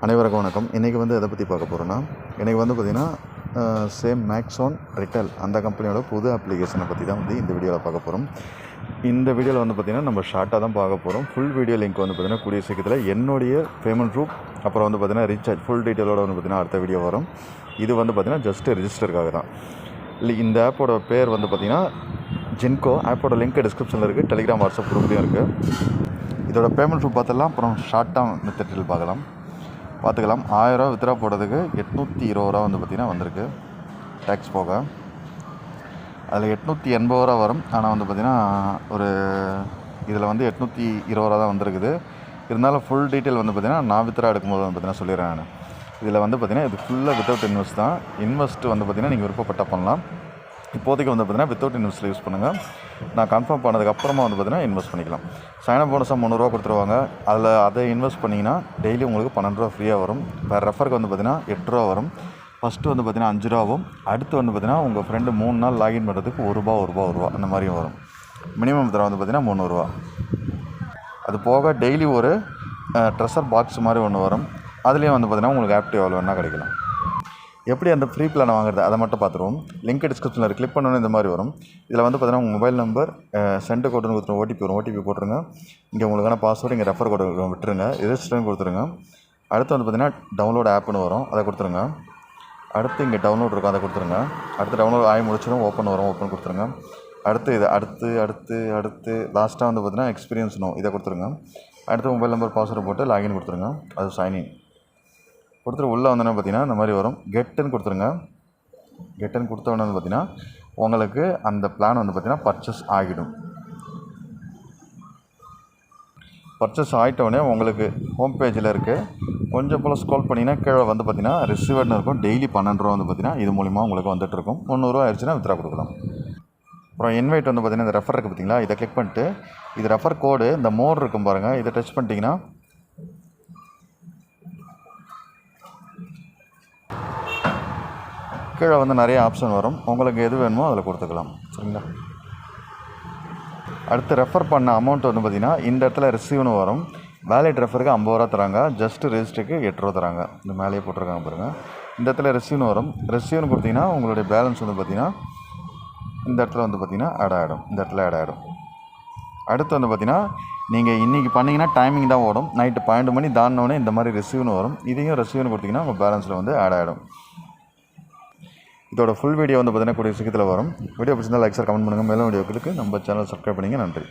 அனைவருக்கும் வணக்கம். இன்றைக்கி எதை பற்றி பார்க்க போகிறோன்னா, இன்றைக்கி பார்த்திங்கன்னா சேம் மேக்ஸோன் ரிட்டெல் அந்த கம்பெனியோட புது அப்ளிகேஷனை பற்றி தான் இந்த வீடியோவில் பார்க்க போகிறோம். இந்த வீடியோவில் பார்த்திங்கன்னா நம்ம ஷார்ட்டாக தான் பார்க்க போகிறோம். ஃபுல் வீடியோ லிங்க் பார்த்திங்கன்னா கூடிய சீக்கிரத்தில் என்னுடைய பேமெண்ட் ப்ரூஃப் அப்புறம் பார்த்திங்கன்னா ரீசார்ஜ் ஃபுல் டீட்டெயிலோட பார்த்திங்கன்னா அடுத்த வீடியோ வரும். இது பார்த்திங்கன்னா ஜஸ்ட்டு ரிஜிஸ்டருக்காக தான். இல்லை, இந்த ஆப்போட பேர் பார்த்திங்கன்னா ஜின்கோ. ஆப்போட லிங்க் டிஸ்கிரிப்ஷனில் இருக்குது. டெலிகிராம், வாட்ஸ்அப் குரூப்லேயும் இருக்குது. இதோட பேமெண்ட் ப்ரூஃப் பார்த்துலாம். அப்புறம் ஷார்ட்டாக மெத்தடில் பார்த்துக்கலாம். 1000 வித்ரா போடுறதுக்கு 820 பார்த்திங்கன்னா வந்திருக்கு, டேக்ஸ் போக. அதில் 880 வரும். ஆனால் பார்த்திங்கன்னா ஒரு இதில் 820 தான் வந்திருக்குது. இருந்தாலும் ஃபுல் டீட்டெயில் பார்த்திங்கன்னா நான் வித்ரா எடுக்கும்போது பார்த்திங்கன்னா சொல்லிடுறேன். நான் இதில் பார்த்திங்கன்னா இது ஃபுல்லாக வித்தவுட் இன்வெஸ்ட் தான். இன்வெஸ்ட் பார்த்திங்கன்னா நீங்கள் விருப்பப்பட்ட பண்ணலாம். இப்போதைக்கு பார்த்திங்கன்னா வித்தவுட் இன்வெஸ்ட்டில் யூஸ் பண்ணுங்கள். நான் கன்ஃபார்ம் பண்ணதுக்கப்புறமா பார்த்திங்கன்னா இன்வெஸ்ட் பண்ணிக்கலாம். சைனப் போனஸாக 300 கொடுத்துருவாங்க. அதை இன்வெஸ்ட் பண்ணிங்கன்னா டெய்லி உங்களுக்கு 12 ரூபா ஃப்ரீயாக வரும். பெர் ரெஃபருக்கு பார்த்திங்கன்னா 8 ரூபா வரும். ஃபஸ்ட்டு பார்த்திங்கன்னா 5 ரூபாவும், அடுத்து பார்த்திங்கன்னா உங்கள் ஃப்ரெண்டு 3 நாள் லாகின் பண்ணுறதுக்கு ₹1 அந்த மாதிரியும் வரும். மினிமம் வித்ரா பார்த்திங்கன்னா 300 ரூபா. அது போக டெய்லி ஒரு ட்ரெஷர் பாக்ஸ் மாதிரி ஒன்று வரும். அதுலேயும் பார்த்திங்கன்னா உங்களுக்கு ஆக்டிவ் எவ்வளோ வேணால் கிடைக்கலாம். எப்படி அந்த ஃப்ரீ பிளானை வாங்குறது அதை மட்டும் பார்த்துருவோம். லிங்க் டிஸ்கிரிப்ஷனில் கிளிக் பண்ணோன்னே இந்த மாதிரி வரும். இதில் பார்த்திங்கன்னா உங்கள் மொபைல் நம்பர், சென்ட் கோடுன்னு கொடுத்துருங்க, ஓடிபி வரும். ஓடிபி போட்டுருங்க. இங்கே உங்களுக்கான பாஸ்வேர்டு, இங்கே ரெஃபர் கோடு விட்டுருங்க, ரெஜிஸ்டர்னு கொடுத்துருங்க. அடுத்து பார்த்திங்கன்னா டவுன்லோட் ஆப்னு வரும், அதை கொடுத்துருங்க. அடுத்து இங்கே டவுன்லோட் இருக்கும், அதை கொடுத்துருங்க. அடுத்து டவுன்லோட் ஆகி முடிச்சிடும், ஓப்பன் வரும், ஓப்பன் கொடுத்துருங்க. அடுத்து இது அடுத்து லாஸ்ட்டாக பார்த்திங்கன்னா எக்ஸ்பீரியன்ஸ் நோ, இதை கொடுத்துருங்க. அடுத்து மொபைல் நம்பர், பாஸ்வேர்டு போட்டு லாகின் கொடுத்துருங்க. அது சைன்இன் கொடுத்துட்டு உள்ளே பார்த்திங்கன்னா இந்த மாதிரி வரும். கெட்டுன்னு கொடுத்துருங்க. கெட்டுன்னு கொடுத்தோன்னே பார்த்திங்கன்னா உங்களுக்கு அந்த பிளான் பார்த்திங்கன்னா பர்ச்சேஸ் ஆகிடும். பர்ச்சேஸ் ஆகிட்டோடனே உங்களுக்கு ஹோம் பேஜில் இருக்குது. கொஞ்சம் போல் ஸ்க்ரோல் பண்ணிங்கன்னா கீழே பார்த்திங்கன்னா ரிசீவர்னு இருக்கும். டெய்லி 12 ரூபா பார்த்திங்கன்னா இது மூலிமா உங்களுக்கு வந்துட்டுருக்கும். 300 ரூபா ஆயிடுச்சுன்னா வித்ரா கொடுக்கலாம். அப்புறம் இன்வைட் பார்த்திங்கன்னா இந்த ரெஃபர் இருக்குது பார்த்திங்களா, இதை கிளிக் பண்ணிட்டு இது ரெஃபர் கோடு இந்த மோர் இருக்கும் பாருங்கள், இதை டச் பண்ணிட்டீங்கன்னா கீழே நிறைய ஆப்ஷன் வரும். உங்களுக்கு எது வேணுமோ அதில் கொடுத்துக்கலாம். சரிங்களா? அடுத்து ரெஃபர் பண்ண அமௌண்ட் பார்த்திங்கன்னா இந்த இடத்துல ரிசீவ்னு வரும். வேலிட் ரெஃபருக்கு 50 ரூபா தராங்க. ஜஸ்ட்டு ரெஜிஸ்டருக்கு 8 ரூபா தராங்க. இந்த மேலேயே போட்டிருக்காங்க பாருங்கள். இந்த இடத்துல ரிசீவ்னு வரும். ரிசீவ்னு கொடுத்திங்கன்னா உங்களுடைய பேலன்ஸ் பார்த்திங்கன்னா இந்த இடத்துல பார்த்திங்கன்னா ஆட் ஆகிடும். இந்த இடத்துல ஆட் ஆகிடும். அடுத்து பார்த்திங்கன்னா நீங்கள் இன்றைக்கி பண்ணிங்கன்னா டைமிங் தான் ஓடும். நைட்டு 12 மணி தாண்டினோடனே இந்த மாதிரி ரிசீவ்னு வரும். இதையும் ரிசீவ்னு கொடுத்திங்கன்னா உங்கள் பேலன்ஸில் ஆட் ஆகிடும். இதோட ஃபுல் வீடியோ பார்த்திங்கன்னா கூடிய சீக்கிரத்தில் வரும். வீடியோ பிடிச்சிருந்தால் லைக், கமெண்ட் பண்ணுங்கள். மேலும் வீடியோக்களுக்கு நம்ம சேனல் சப்ஸ்கிரைப் பண்ணிங்க. நன்றி.